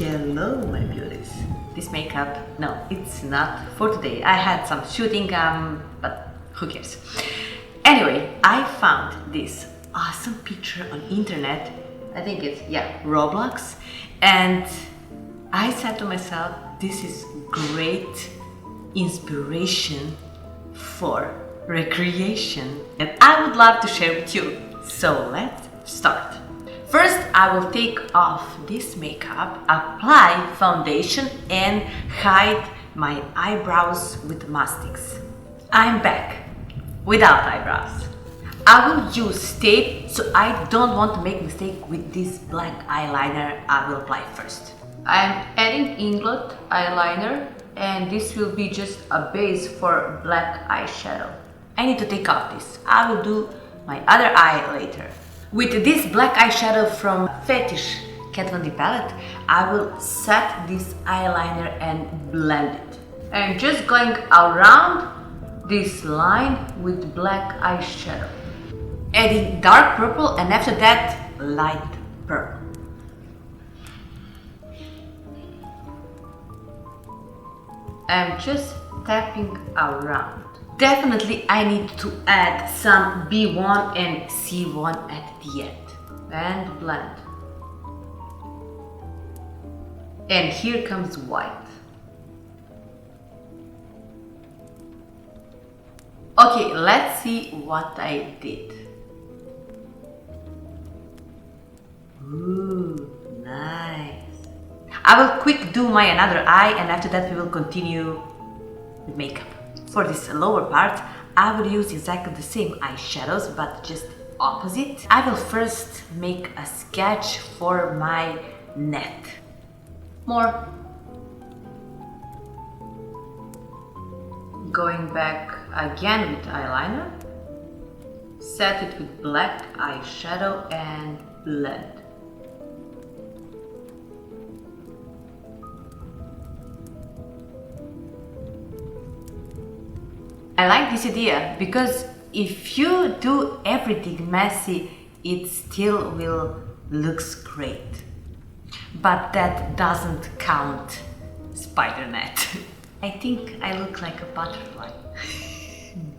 Hello, my beauties. This makeup, no, it's not for today. I had some shooting, but who cares? Anyway, I found this awesome picture on internet. I think it's, Roblox. And I said to myself, this is great inspiration for recreation. And I would love to share with you. So let's start. First, I will take off this makeup, apply foundation and hide my eyebrows with masticks. I'm back without eyebrows. I will use tape, so I don't want to make mistake with this black eyeliner I will apply first. I'm adding Inglot eyeliner and this will be just a base for black eyeshadow. I need to take off this. I will do my other eye later. With this black eyeshadow from Fetish Kat Von D palette, I will set this eyeliner and blend it. I'm just going around this line with black eyeshadow. Adding dark purple and after that light purple. I'm just tapping around. Definitely I need to add some B1 and C1 at the end. And blend. And here comes white. Okay, let's see what I did. Ooh, nice. I will quick do my another eye and after that we will continue with makeup. For this lower part, I will use exactly the same eyeshadows but just opposite. I will first make a sketch for my neck. More. Going back again with eyeliner. Set it with black eyeshadow and blend. I like this idea because if you do everything messy, it still will looks great. But that doesn't count spider net. I think I look like a butterfly.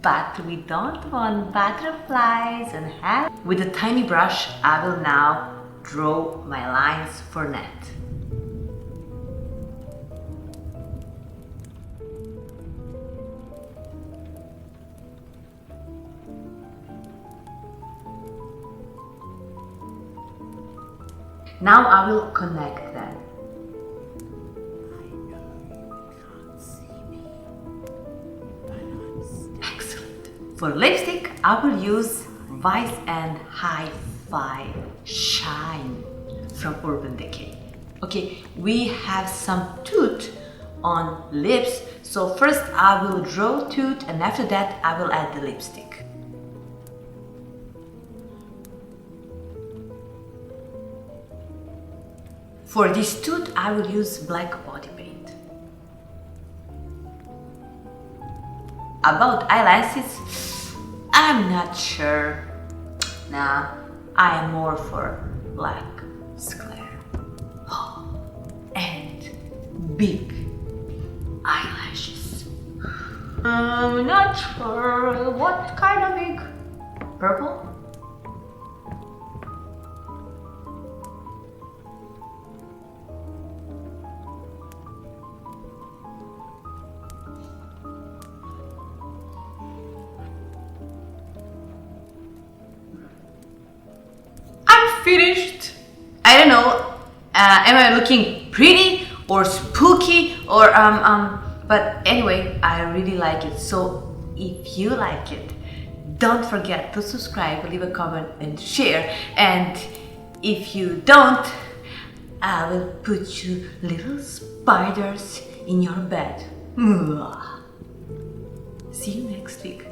But we don't want butterflies and hat. With a tiny brush, I will now draw my lines for net. Now I will connect them. Excellent. For lipstick, I will use Vice and Hi-Fi Shine from Urban Decay. Okay, we have some tooth on lips, so first I will draw tooth and after that I will add the lipstick. For this tooth, I will use black body paint. About eyelashes, I'm not sure. Nah, I am more for black sclare. And big eyelashes. I'm not sure what kind of big. Purple? Finished. I don't know, am I looking pretty or spooky or but anyway, I really like it. So if you like it, don't forget to subscribe, leave a comment and share. And if you don't, I will put you little spiders in your bed. See you next week.